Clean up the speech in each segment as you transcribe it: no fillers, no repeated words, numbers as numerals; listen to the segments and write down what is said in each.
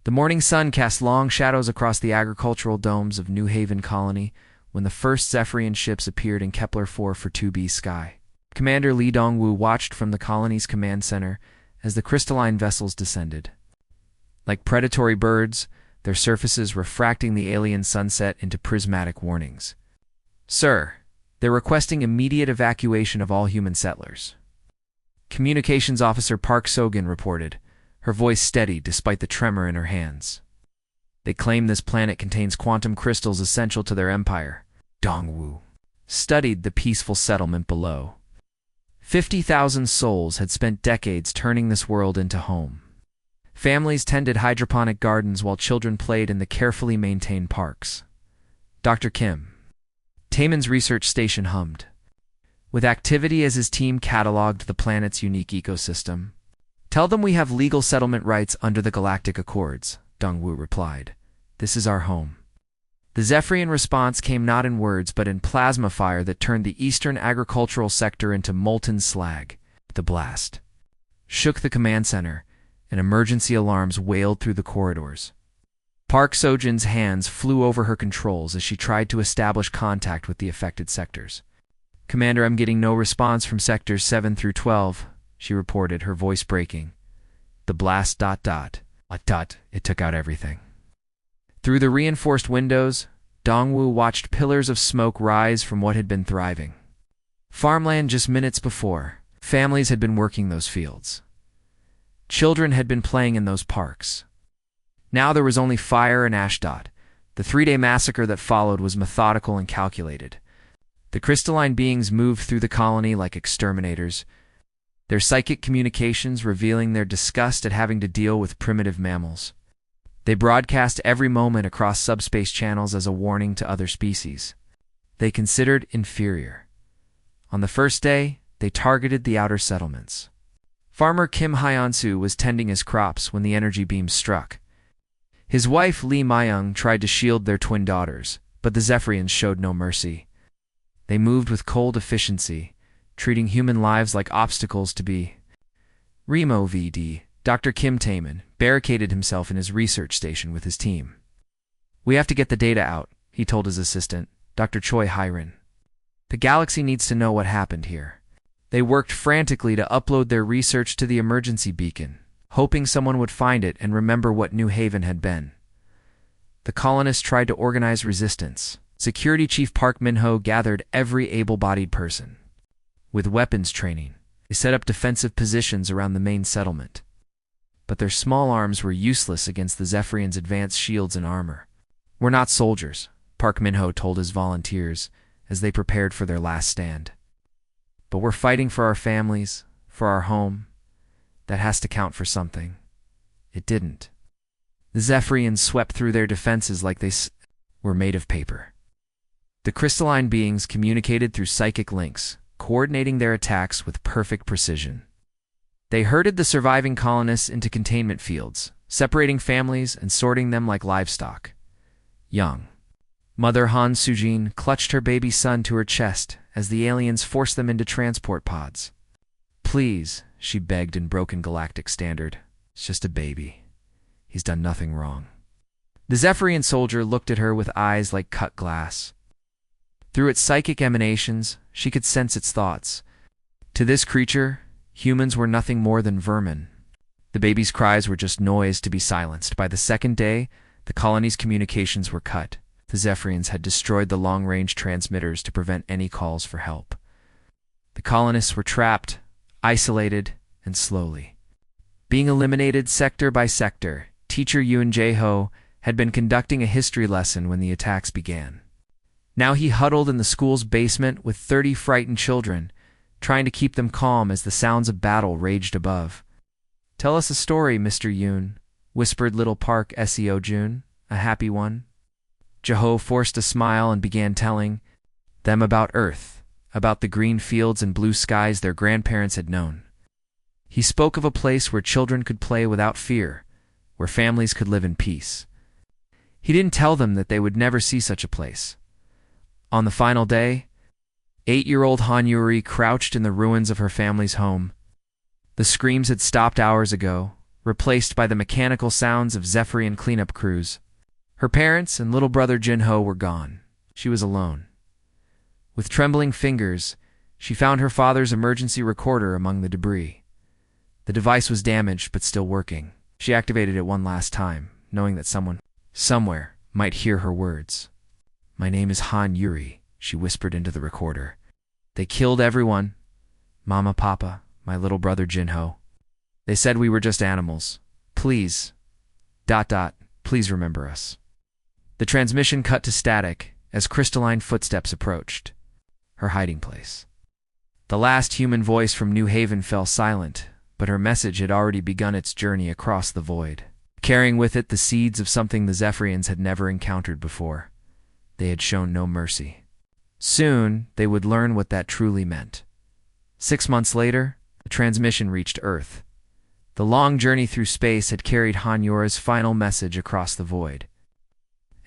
The morning sun cast long shadows across the agricultural domes of New Haven Colony when the first Zephyrian ships appeared in Kepler 4 for 2b sky. Commander Lee Dongwoo watched from the colony's command center as the crystalline vessels descended. Like predatory birds, their surfaces refracting the alien sunset into prismatic warnings. "Sir, they're requesting immediate evacuation of all human settlers." Communications Officer Park Sogin reported, her voice steady despite the tremor in her hands. "They claim this planet contains quantum crystals essential to their empire." Dongwoo studied the peaceful settlement below. 50,000 souls had spent decades turning this world into home. Families tended hydroponic gardens while children played in the carefully maintained parks. Dr. Kim. Taemin's research station hummed, with activity as his team cataloged the planet's unique ecosystem. "Tell them we have legal settlement rights under the Galactic Accords," Dongwoo replied. "This is our home." The Zephyrian response came not in words but in plasma fire that turned the eastern agricultural sector into molten slag. The blast shook the command center, and emergency alarms wailed through the corridors. Park Sojin's hands flew over her controls as she tried to establish contact with the affected sectors. "Commander, I'm getting no response from sectors 7 through 12, she reported, her voice breaking. The blast ... it took out everything. Through the reinforced windows, Dongwoo watched pillars of smoke rise from what had been thriving. Farmland just minutes before, families had been working those fields. Children had been playing in those parks. Now there was only fire and ash. The 3-day massacre that followed was methodical and calculated. The crystalline beings moved through the colony like exterminators, their psychic communications revealing their disgust at having to deal with primitive mammals. They broadcast every moment across subspace channels as a warning to other species they considered inferior. On the first day, they targeted the outer settlements. Farmer Kim Hyun-soo was tending his crops when the energy beam struck. His wife Lee Mayung tried to shield their twin daughters, but the Zephyrians showed no mercy. They moved with cold efficiency, treating human lives like obstacles to be. Remo VD, Dr. Kim Taemin, barricaded himself in his research station with his team. "We have to get the data out," he told his assistant, Dr. Choi Hyrin. "The galaxy needs to know what happened here." They worked frantically to upload their research to the emergency beacon, hoping someone would find it and remember what New Haven had been. The colonists tried to organize resistance. Security Chief Park Min-ho gathered every able-bodied person. With weapons training, they set up defensive positions around the main settlement. But their small arms were useless against the Zephyrians' advanced shields and armor. "We're not soldiers," Park Min-ho told his volunteers as they prepared for their last stand. "But we're fighting for our families, for our home. That has to count for something." It didn't. The Zephyrians swept through their defenses like they were made of paper. The crystalline beings communicated through psychic links, coordinating their attacks with perfect precision. They herded the surviving colonists into containment fields, separating families and sorting them like livestock. Young Mother Han Sujin clutched her baby son to her chest as the aliens forced them into transport pods. "Please," she begged in broken galactic standard. "It's just a baby. He's done nothing wrong." The Zephyrian soldier looked at her with eyes like cut glass. Through its psychic emanations, she could sense its thoughts. To this creature, humans were nothing more than vermin. The baby's cries were just noise to be silenced. By the second day, the colony's communications were cut. The Zephyrians had destroyed the long-range transmitters to prevent any calls for help. The colonists were trapped, isolated, and slowly being eliminated sector by sector. Teacher Yoon Jae-ho had been conducting a history lesson when the attacks began. Now he huddled in the school's basement with 30 frightened children, trying to keep them calm as the sounds of battle raged above. "Tell us a story, Mr. Yoon," whispered little Park Seo-jun, a happy one. Jae-ho forced a smile and began telling them about Earth, about the green fields and blue skies their grandparents had known. He spoke of a place where children could play without fear, where families could live in peace. He didn't tell them that they would never see such a place. On the final day, 8-year-old Han Yuri crouched in the ruins of her family's home. The screams had stopped hours ago, replaced by the mechanical sounds of Zephyrian cleanup crews. Her parents and little brother Jinho were gone. She was alone. With trembling fingers, she found her father's emergency recorder among the debris. The device was damaged but still working. She activated it one last time, knowing that someone, somewhere, might hear her words. "My name is Han Yuri," she whispered into the recorder. "They killed everyone. Mama, Papa, my little brother Jinho. They said we were just animals. Please, ... please remember us." The transmission cut to static as crystalline footsteps approached her hiding place. The last human voice from New Haven fell silent, but her message had already begun its journey across the void, carrying with it the seeds of something the Zephyrians had never encountered before. They had shown no mercy. Soon, they would learn what that truly meant. 6 months later, the transmission reached Earth. The long journey through space had carried Hanyura's final message across the void,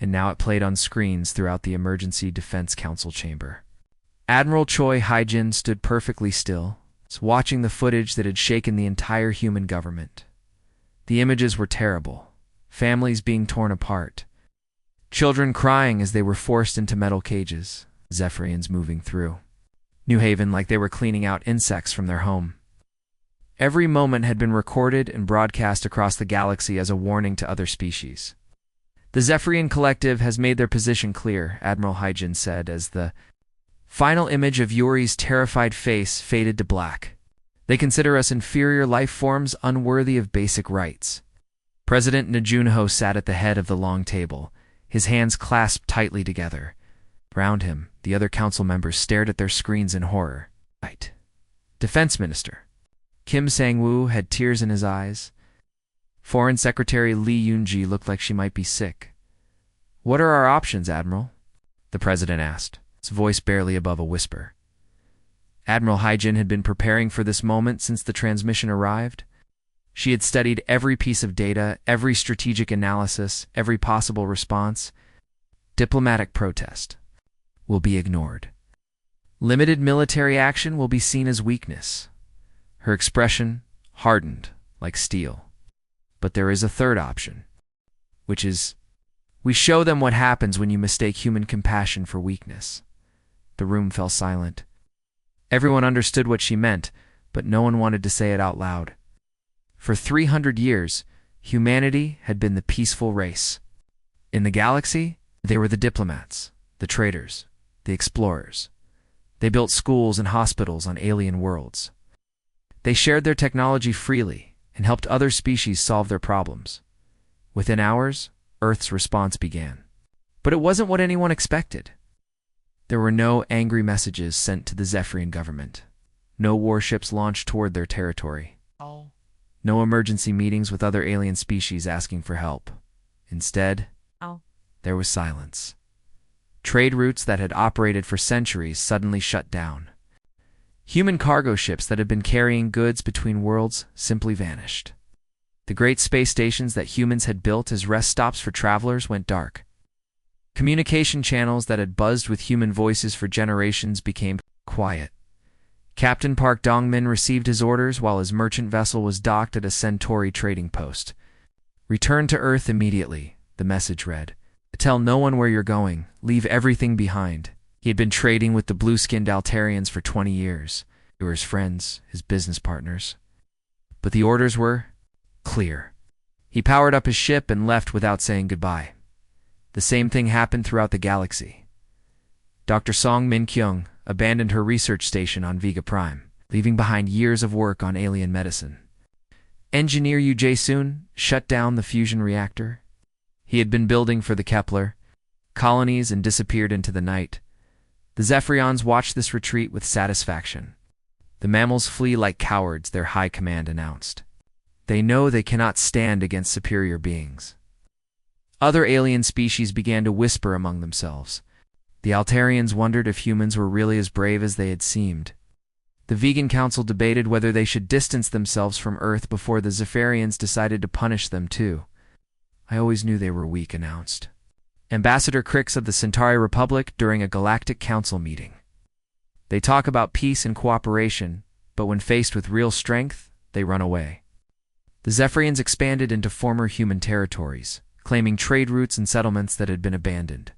and now it played on screens throughout the Emergency Defense Council chamber. Admiral Choi Haijin stood perfectly still, watching the footage that had shaken the entire human government. The images were terrible. Families being torn apart. Children crying as they were forced into metal cages. Zephyrians moving through New Haven like they were cleaning out insects from their home. Every moment had been recorded and broadcast across the galaxy as a warning to other species. "The Zephyrian Collective has made their position clear," Admiral Haijin said as the final image of Yuri's terrified face faded to black. "They consider us inferior life forms unworthy of basic rights." President Najunho sat at the head of the long table, his hands clasped tightly together. Around him, the other council members stared at their screens in horror. Right. Defense Minister Kim Sang-woo had tears in his eyes. Foreign Secretary Lee Yoon-ji looked like she might be sick. "What are our options, Admiral?" the president asked, his voice barely above a whisper. Admiral Haijin had been preparing for this moment since the transmission arrived. She had studied every piece of data, every strategic analysis, every possible response. Diplomatic protest will be ignored. Limited military action will be seen as weakness. Her expression hardened like steel. But there is a third option, which is, we show them what happens when you mistake human compassion for weakness. The room fell silent. Everyone understood what she meant, but no one wanted to say it out loud. For 300 years, humanity had been the peaceful race. In the galaxy, they were the diplomats, the traders, the explorers. They built schools and hospitals on alien worlds. They shared their technology freely and helped other species solve their problems. Within hours, Earth's response began. But it wasn't what anyone expected. There were no angry messages sent to the Zephyrian government. No warships launched toward their territory. No emergency meetings with other alien species asking for help. Instead, there was silence. Trade routes that had operated for centuries suddenly shut down. Human cargo ships that had been carrying goods between worlds simply vanished. The great space stations that humans had built as rest stops for travelers went dark. Communication channels that had buzzed with human voices for generations became quiet. Captain Park Dongmin received his orders while his merchant vessel was docked at a Centauri trading post. "Return to Earth immediately," the message read. "Tell no one where you're going. Leave everything behind." He had been trading with the blue-skinned Altarians for 20 years. They were his friends, his business partners. But the orders were clear. He powered up his ship and left without saying goodbye. The same thing happened throughout the galaxy. Dr. Song Min-kyung abandoned her research station on Vega Prime, leaving behind years of work on alien medicine. Engineer Yu Jae-soon shut down the fusion reactor. He had been building for the Kepler colonies and disappeared into the night. The Zephyrians watched this retreat with satisfaction. "The mammals flee like cowards," their high command announced. "They know they cannot stand against superior beings." Other alien species began to whisper among themselves. The Altarians wondered if humans were really as brave as they had seemed. The Vegan Council debated whether they should distance themselves from Earth before the Zephyrians decided to punish them too. "I always knew they were weak," announced Ambassador Crix of the Centauri Republic during a Galactic Council meeting. "They talk about peace and cooperation, but when faced with real strength, they run away." The Zephyrians expanded into former human territories, claiming trade routes and settlements that had been abandoned.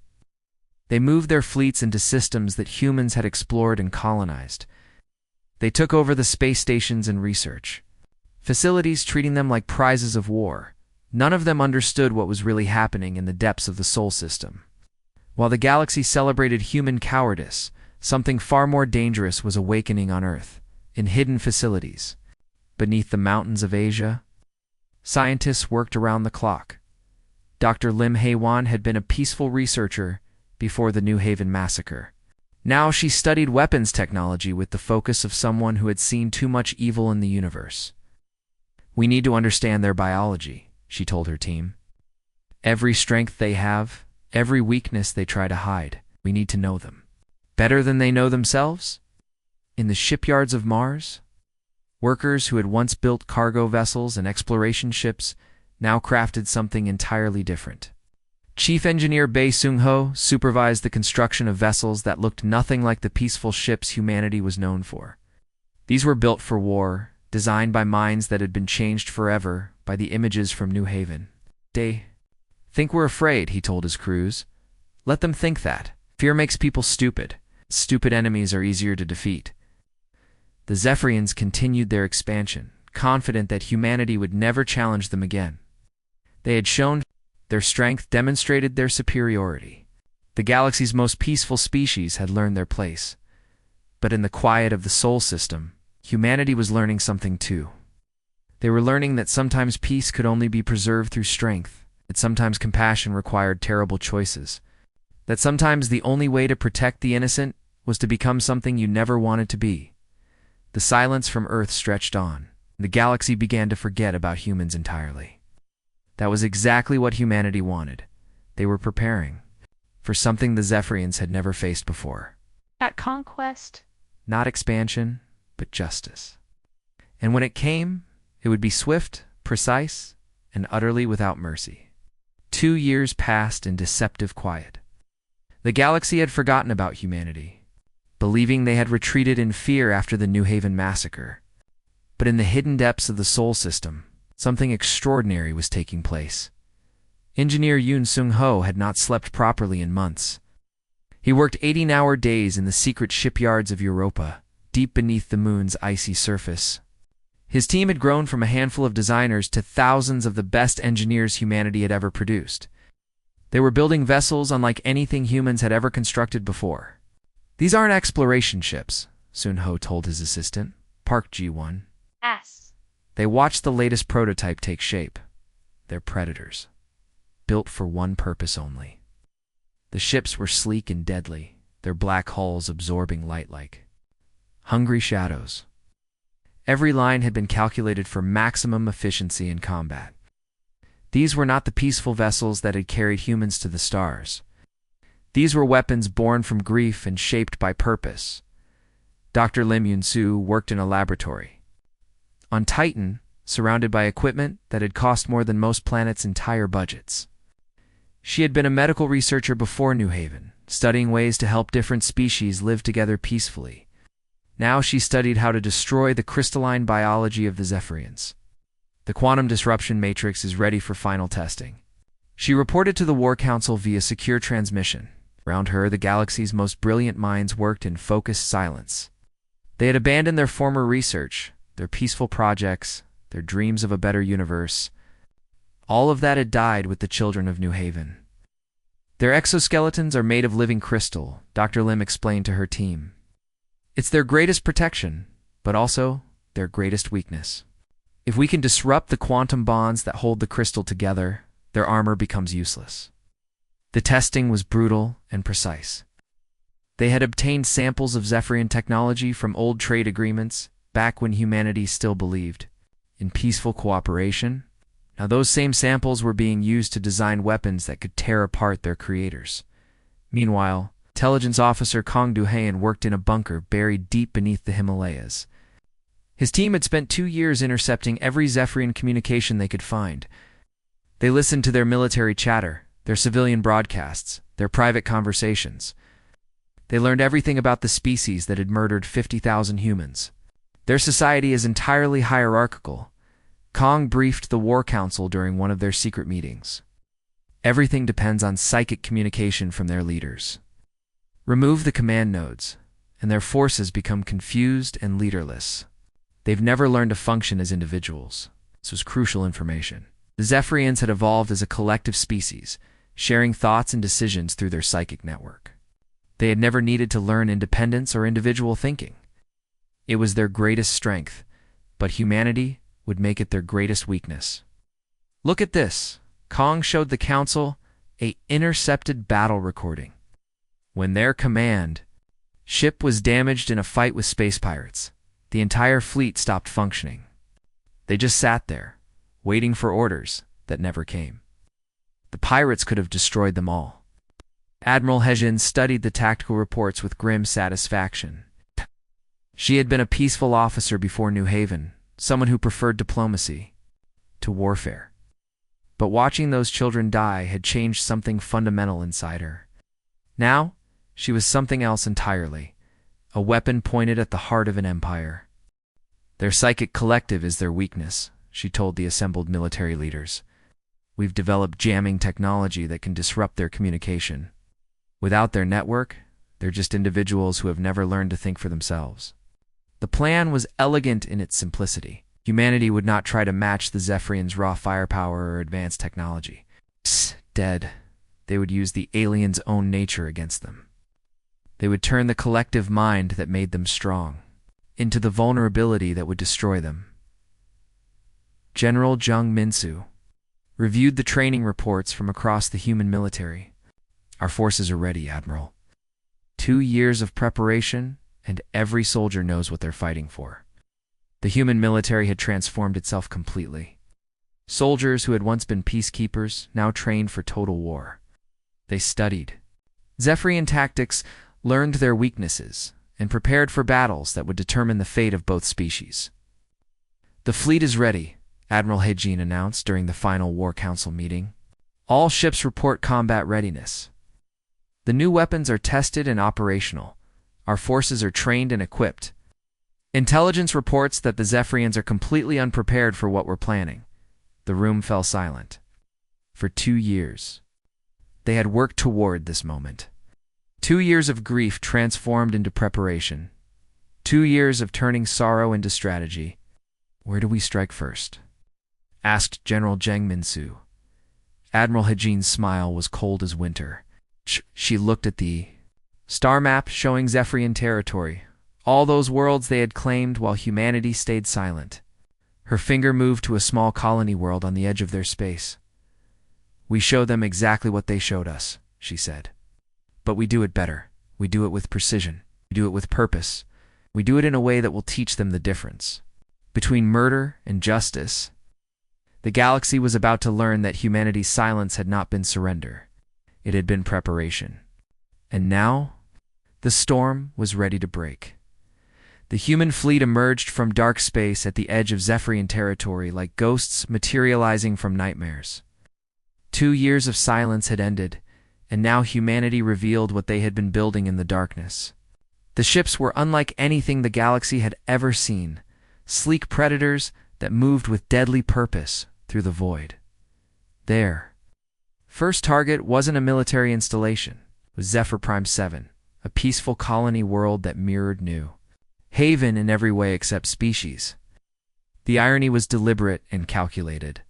They moved their fleets into systems that humans had explored and colonized. They took over the space stations and research facilities, treating them like prizes of war. None of them understood what was really happening in the depths of the Sol system. While the galaxy celebrated human cowardice, something far more dangerous was awakening on Earth, in hidden facilities. Beneath the mountains of Asia, scientists worked around the clock. Dr. Lim Hei-wan had been a peaceful researcher before the New Haven massacre. Now she studied weapons technology with the focus of someone who had seen too much evil in the universe. "We need to understand their biology," she told her team. "Every strength they have, every weakness they try to hide, we need to know them. Better than they know themselves?" In the shipyards of Mars, workers who had once built cargo vessels and exploration ships now crafted something entirely different. Chief Engineer Bae Sung-ho supervised the construction of vessels that looked nothing like the peaceful ships humanity was known for. These were built for war, designed by minds that had been changed forever by the images from New Haven. "They think we're afraid," he told his crews. "Let them think that. Fear makes people stupid. Stupid enemies are easier to defeat." The Zephyrians continued their expansion, confident that humanity would never challenge them again. They had shown their strength, demonstrated their superiority. The galaxy's most peaceful species had learned their place. But in the quiet of the Sol system, humanity was learning something too. They were learning that sometimes peace could only be preserved through strength, that sometimes compassion required terrible choices, that sometimes the only way to protect the innocent was to become something you never wanted to be. The silence from Earth stretched on. The galaxy began to forget about humans entirely. That was exactly what humanity wanted. They were preparing for something the Zephyrians had never faced before. That conquest? Not expansion, but justice. And when it came, it would be swift, precise, and utterly without mercy. 2 years passed in deceptive quiet. The galaxy had forgotten about humanity, believing they had retreated in fear after the New Haven massacre. But in the hidden depths of the Sol system, something extraordinary was taking place. Engineer Yoon Sung-ho had not slept properly in months. He worked 18-hour days in the secret shipyards of Europa, deep beneath the moon's icy surface. His team had grown from a handful of designers to thousands of the best engineers humanity had ever produced. They were building vessels unlike anything humans had ever constructed before. "These aren't exploration ships," Sun-ho told his assistant, Park Ji-won. Yes. They watched the latest prototype take shape. They're predators, built for one purpose only. The ships were sleek and deadly, their black hulls absorbing light like hungry shadows. Every line had been calculated for maximum efficiency in combat. These were not the peaceful vessels that had carried humans to the stars. These were weapons born from grief and shaped by purpose. Dr. Lim Yun-soo worked in a laboratory on Titan, surrounded by equipment that had cost more than most planets' entire budgets. She had been a medical researcher before New Haven, studying ways to help different species live together peacefully. Now she studied how to destroy the crystalline biology of the Zephyrians. The quantum disruption matrix is ready for final testing. She reported to the War Council via secure transmission. Around her, the galaxy's most brilliant minds worked in focused silence. They had abandoned their former research, their peaceful projects, their dreams of a better universe. All of that had died with the children of New Haven. "Their exoskeletons are made of living crystal," Dr. Lim explained to her team. "It's their greatest protection, but also their greatest weakness. If we can disrupt the quantum bonds that hold the crystal together, their armor becomes useless." The testing was brutal and precise. They had obtained samples of Zephyrian technology from old trade agreements, back when humanity still believed in peaceful cooperation. Now those same samples were being used to design weapons that could tear apart their creators. Meanwhile, intelligence officer Kong Do-haen worked in a bunker buried deep beneath the Himalayas. His team had spent 2 years intercepting every Zephyrian communication they could find. They listened to their military chatter, their civilian broadcasts, their private conversations. They learned everything about the species that had murdered 50,000 humans. Their society is entirely hierarchical. Kong briefed the War Council during one of their secret meetings. Everything depends on psychic communication from their leaders. Remove the command nodes, and their forces become confused and leaderless. They've never learned to function as individuals. This was crucial information. The Zephyrians had evolved as a collective species, sharing thoughts and decisions through their psychic network. They had never needed to learn independence or individual thinking. It was their greatest strength, but humanity would make it their greatest weakness. Look at this. Kong showed the council an intercepted battle recording. When their command ship was damaged in a fight with space pirates, the entire fleet stopped functioning. They just sat there, waiting for orders that never came. The pirates could have destroyed them all. Admiral Hejin studied the tactical reports with grim satisfaction. She had been a peaceful officer before New Haven, someone who preferred diplomacy to warfare. But watching those children die had changed something fundamental inside her. Now, she was something else entirely, a weapon pointed at the heart of an empire. Their psychic collective is their weakness, she told the assembled military leaders. We've developed jamming technology that can disrupt their communication. Without their network, they're just individuals who have never learned to think for themselves. The plan was elegant in its simplicity. Humanity would not try to match the Zephyrians' raw firepower or advanced technology. Instead, they would use the aliens' own nature against them. They would turn the collective mind that made them strong into the vulnerability that would destroy them. General Jung Minsu reviewed the training reports from across the human military. Our forces are ready, Admiral. 2 years of preparation, and every soldier knows what they're fighting for. The human military had transformed itself completely. Soldiers who had once been peacekeepers now trained for total war. They studied Zephyrian tactics, learned their weaknesses, and prepared for battles that would determine the fate of both species. The fleet is ready, Admiral Hejin announced during the final War Council meeting. All ships report combat readiness. The new weapons are tested and operational. Our forces are trained and equipped. Intelligence reports that the Zephyrians are completely unprepared for what we're planning. The room fell silent. For 2 years, they had worked toward this moment. 2 years of grief transformed into preparation. 2 years of turning sorrow into strategy. Where do we strike first? Asked General Jang Minsu. Admiral Hejin's smile was cold as winter. She looked at the star map showing Zephyrian territory, all those worlds they had claimed while humanity stayed silent. Her finger moved to a small colony world on the edge of their space. We show them exactly what they showed us, she said. But we do it better. We do it with precision. We do it with purpose. We do it in a way that will teach them the difference between murder and justice. The galaxy was about to learn that humanity's silence had not been surrender. It had been preparation. And now, the storm was ready to break. The human fleet emerged from dark space at the edge of Zephyrian territory like ghosts materializing from nightmares. 2 years of silence had ended, and now humanity revealed what they had been building in the darkness. The ships were unlike anything the galaxy had ever seen, sleek predators that moved with deadly purpose through the void. Their first target wasn't a military installation. It was Zephyr Prime 7, a peaceful colony world that mirrored New Haven in every way except species. The irony was deliberate and calculated.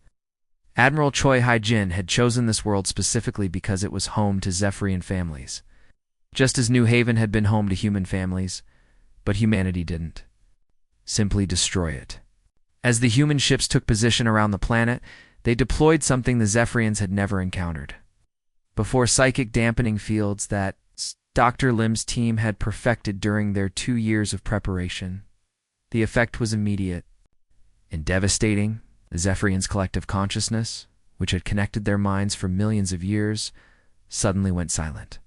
Admiral Choi Hai-jin had chosen this world specifically because it was home to Zephyrian families, just as New Haven had been home to human families, but humanity didn't simply destroy it. As the human ships took position around the planet, they deployed something the Zephyrians had never encountered. Before psychic dampening fields that Dr. Lim's team had perfected during their 2 years of preparation, the effect was immediate and devastating. The Zephyrians' collective consciousness, which had connected their minds for millions of years, suddenly went silent.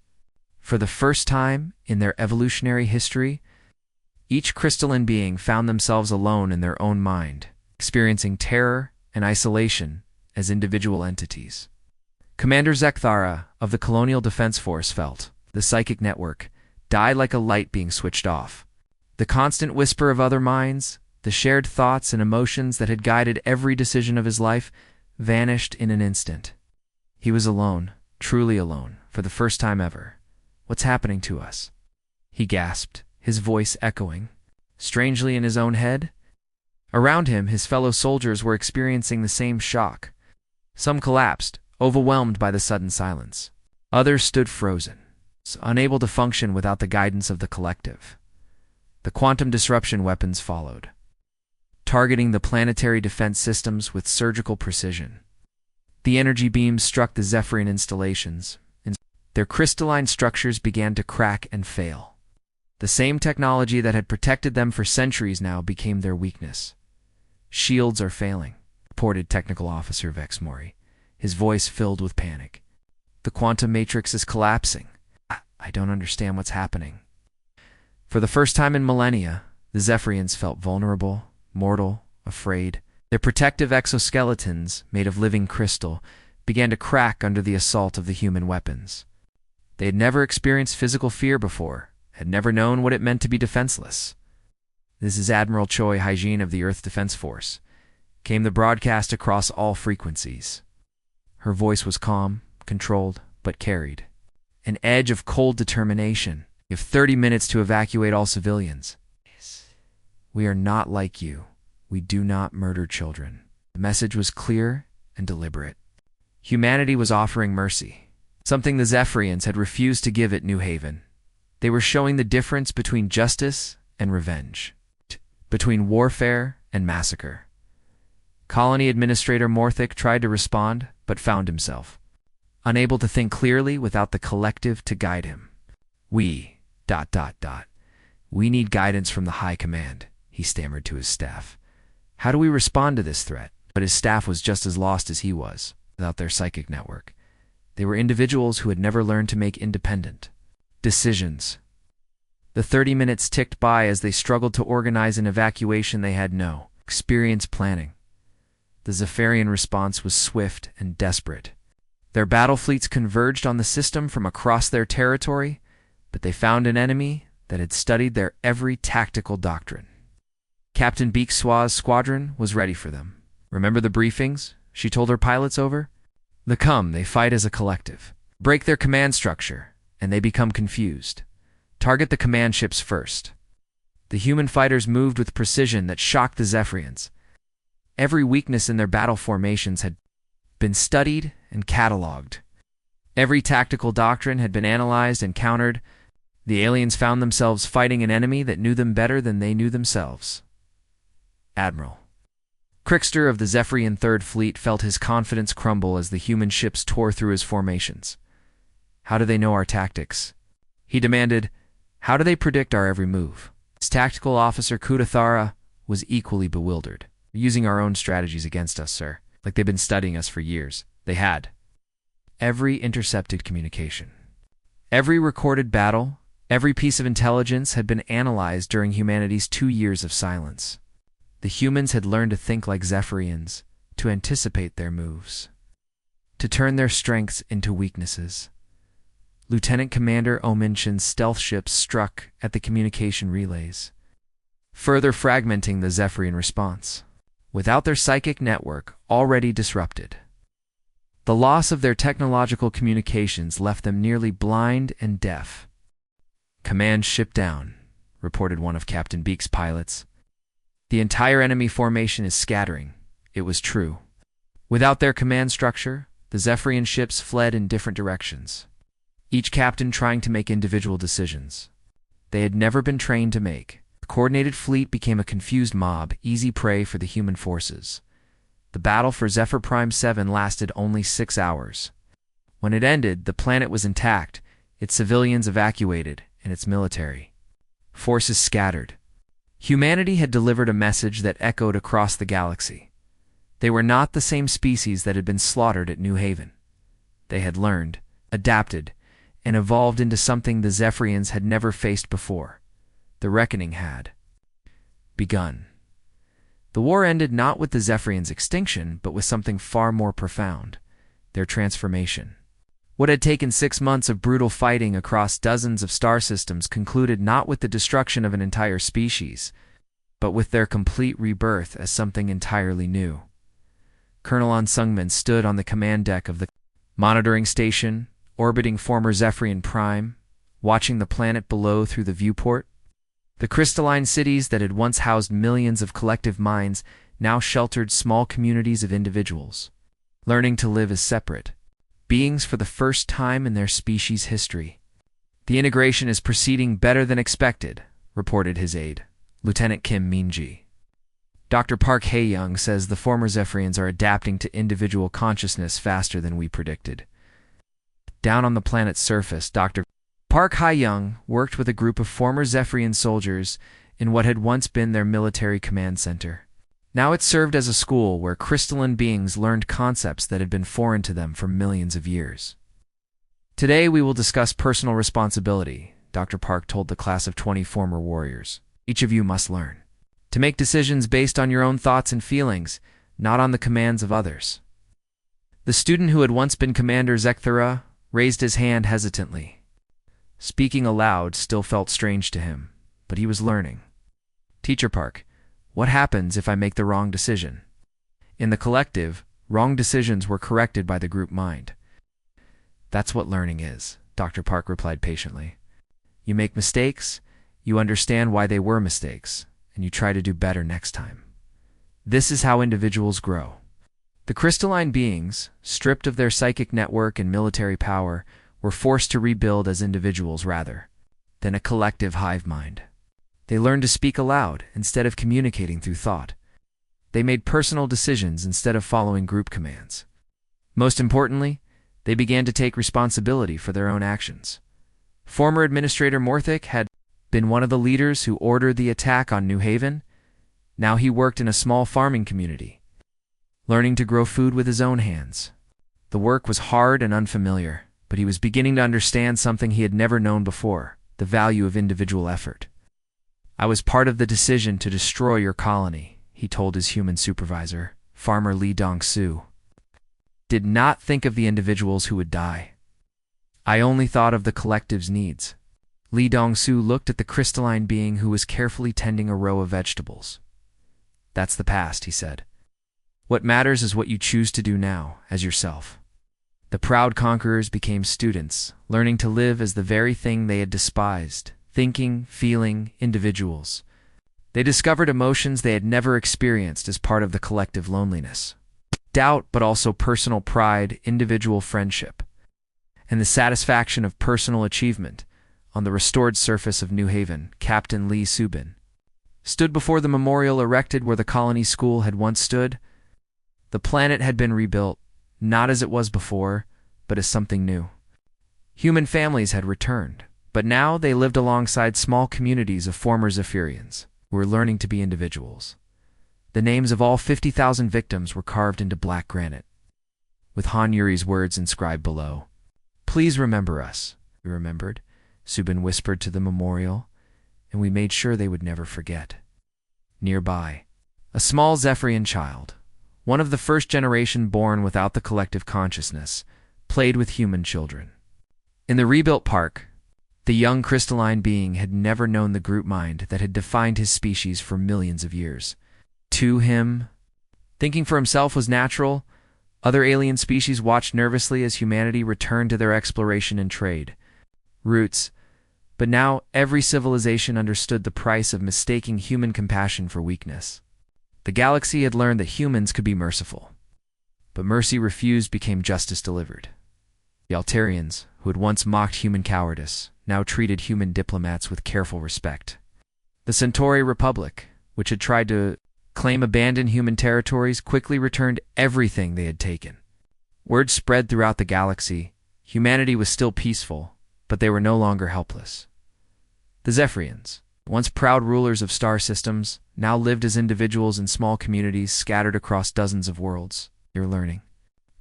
For the first time in their evolutionary history, each crystalline being found themselves alone in their own mind, experiencing terror and isolation as individual entities. Commander Zekthara of the Colonial Defense Force felt the psychic network died like a light being switched off. The constant whisper of other minds, The shared thoughts and emotions that had guided every decision of his life vanished in an instant. He was alone, truly alone, for the first time ever. "What's happening to us?" he gasped, his voice echoing strangely in his own head. Around him, his fellow soldiers were experiencing the same shock. Some collapsed, overwhelmed by the sudden silence. Others stood frozen, unable to function without the guidance of the collective. The quantum disruption weapons followed, targeting the planetary defense systems with surgical precision. The energy beams struck the Zephyrian installations, and their crystalline structures began to crack and fail. The same technology that had protected them for centuries now became their weakness. "Shields are failing," reported Technical Officer Vex Mori, his voice filled with panic. "The quantum matrix is collapsing. I don't understand what's happening." For the first time in millennia, the Zephyrians felt vulnerable, mortal, afraid. Their protective exoskeletons, made of living crystal, began to crack under the assault of the human weapons. They had never experienced physical fear before, had never known what it meant to be defenseless. "This is Admiral Choi Hygiene of the Earth Defense Force," came the broadcast across all frequencies. Her voice was calm, controlled, but carried an edge of cold determination. "You have 30 minutes to evacuate all civilians. We are not like you. We do not murder children." The message was clear and deliberate. Humanity was offering mercy, something the Zephyrians had refused to give at New Haven. They were showing the difference between justice and revenge, between warfare and massacre. Colony Administrator Morthic tried to respond, but found himself unable to think clearly without the collective to guide him. We need guidance from the High Command," he stammered to his staff. "How do we respond to this threat?" But his staff was just as lost as he was, without their psychic network. They were individuals who had never learned to make independent decisions. The 30 minutes ticked by as they struggled to organize an evacuation they had no experience planning. The Zephyrian response was swift and desperate. Their battle fleets converged on the system from across their territory, but they found an enemy that had studied their every tactical doctrine. Captain Beakswaw's squadron was ready for them. "Remember the briefings?" she told her pilots over. They fight as a collective. Break their command structure, and they become confused. Target the command ships first. The human fighters moved with precision that shocked the Zephyrians. Every weakness in their battle formations had been studied and cataloged. Every tactical doctrine had been analyzed and countered. The aliens found themselves fighting an enemy that knew them better than they knew themselves. Admiral Crickster of the Zephyrian Third Fleet felt his confidence crumble as the human ships tore through his formations. "How do they know our tactics?" he demanded. "How do they predict our every move?" His tactical officer Kudathara was equally bewildered. "They're using our own strategies against us, sir. Like they've been studying us for years." They had. Every intercepted communication, every recorded battle, every piece of intelligence had been analyzed during humanity's 2 years of silence. The humans had learned to think like Zephyrians, to anticipate their moves, to turn their strengths into weaknesses. Lieutenant Commander Ominshin's stealth ships struck at the communication relays, further fragmenting the Zephyrian response. Without their psychic network already disrupted, the loss of their technological communications left them nearly blind and deaf. "Command ship down," reported one of Captain Beak's pilots. "The entire enemy formation is scattering." It was true. Without their command structure, the Zephyrian ships fled in different directions, each captain trying to make individual decisions they had never been trained to make. The coordinated fleet became a confused mob, easy prey for the human forces. The battle for Zephyr Prime 7 lasted only 6 hours. When it ended, the planet was intact, its civilians evacuated, and its military forces scattered. Humanity had delivered a message that echoed across the galaxy. They were not the same species that had been slaughtered at New Haven. They had learned, adapted, and evolved into something the Zephyrians had never faced before. The reckoning had begun. The war ended not with the Zephyrians' extinction, but with something far more profound: their transformation. What had taken 6 months of brutal fighting across dozens of star systems concluded not with the destruction of an entire species, but with their complete rebirth as something entirely new. Colonel An Sungmin stood on the command deck of the monitoring station, orbiting former Zephyrian Prime, watching the planet below through the viewport. The crystalline cities that had once housed millions of collective minds now sheltered small communities of individuals, learning to live as separate beings for the first time in their species' history. "The integration is proceeding better than expected," reported his aide, Lieutenant Kim Min-ji. Dr. Park Hae-young says the former Zephyrians are adapting to individual consciousness faster than we predicted. Down on the planet's surface, Dr. Park Hae-young worked with a group of former Zephyrian soldiers in what had once been their military command center. Now it served as a school where crystalline beings learned concepts that had been foreign to them for millions of years. "Today we will discuss personal responsibility," Dr. Park told the class of 20 former warriors. "Each of you must learn to make decisions based on your own thoughts and feelings, not on the commands of others." The student who had once been Commander Zekthera raised his hand hesitantly. Speaking aloud still felt strange to him, but he was learning. "Teacher Park, what happens if I make the wrong decision?" In the collective, wrong decisions were corrected by the group mind. "That's what learning is," Dr. Park replied patiently. "You make mistakes, you understand why they were mistakes, and you try to do better next time. This is how individuals grow." The crystalline beings, stripped of their psychic network and military power, were forced to rebuild as individuals rather than a collective hive mind. They learned to speak aloud instead of communicating through thought. They made personal decisions instead of following group commands. Most importantly, they began to take responsibility for their own actions. Former Administrator Morthic had been one of the leaders who ordered the attack on New Haven. Now he worked in a small farming community, learning to grow food with his own hands. The work was hard and unfamiliar, but he was beginning to understand something he had never known before: the value of individual effort. "I was part of the decision to destroy your colony," he told his human supervisor, Farmer Lee Dong-soo. "Did not think of the individuals who would die. I only thought of the collective's needs." Lee Dong-soo looked at the crystalline being who was carefully tending a row of vegetables. "That's the past," he said. "What matters is what you choose to do now, as yourself." The proud conquerors became students, learning to live as the very thing they had despised: thinking, feeling, individuals. They discovered emotions they had never experienced as part of the collective loneliness. Doubt, but also personal pride, individual friendship, and the satisfaction of personal achievement. On the restored surface of New Haven, Captain Lee Subin stood before the memorial erected where the colony school had once stood. The planet had been rebuilt, not as it was before, but as something new. Human families had returned, but now they lived alongside small communities of former Zephyrians who were learning to be individuals. The names of all 50,000 victims were carved into black granite, with Han Yuri's words inscribed below. "Please remember us." We remembered, Subin whispered to the memorial, and we made sure they would never forget. Nearby, a small Zephyrian child, one of the first generation born without the collective consciousness, played with human children. In the rebuilt park, the young crystalline being had never known the group mind that had defined his species for millions of years. To him, thinking for himself was natural. Other alien species watched nervously as humanity returned to their exploration and trade routes, but now every civilization understood the price of mistaking human compassion for weakness. The galaxy had learned that humans could be merciful, but mercy refused became justice delivered. The Altarians, who had once mocked human cowardice, now treated human diplomats with careful respect. The Centauri Republic, which had tried to claim abandoned human territories, quickly returned everything they had taken. Word spread throughout the galaxy: humanity was still peaceful, but they were no longer helpless. The Zephyrians, once proud rulers of star systems, now lived as individuals in small communities scattered across dozens of worlds. You're learning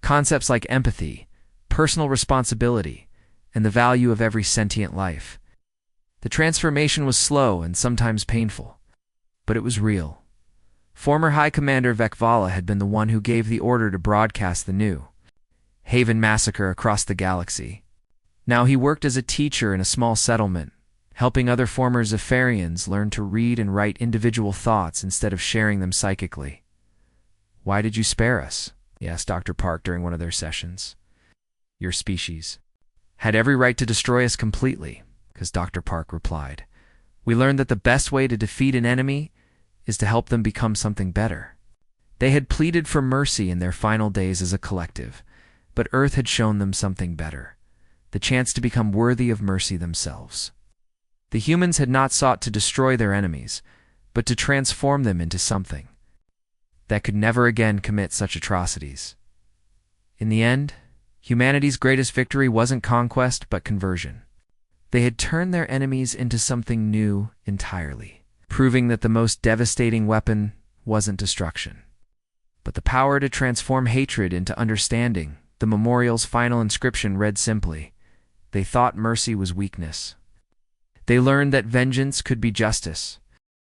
concepts like empathy, personal responsibility, and the value of every sentient life. The transformation was slow and sometimes painful, but it was real. Former High Commander Vekvala had been the one who gave the order to broadcast the New Haven massacre across the galaxy. Now he worked as a teacher in a small settlement, helping other former Zephyrians learn to read and write individual thoughts instead of sharing them psychically. "Why did you spare us?" he asked Dr. Park during one of their sessions. "Your species had every right to destroy us completely," because Dr. Park replied. "We learned that the best way to defeat an enemy is to help them become something better." They had pleaded for mercy in their final days as a collective, but Earth had shown them something better, the chance to become worthy of mercy themselves. The humans had not sought to destroy their enemies, but to transform them into something that could never again commit such atrocities. In the end, humanity's greatest victory wasn't conquest, but conversion. They had turned their enemies into something new entirely, proving that the most devastating weapon wasn't destruction, but the power to transform hatred into understanding. The memorial's final inscription read simply, "They thought mercy was weakness. They learned that vengeance could be justice."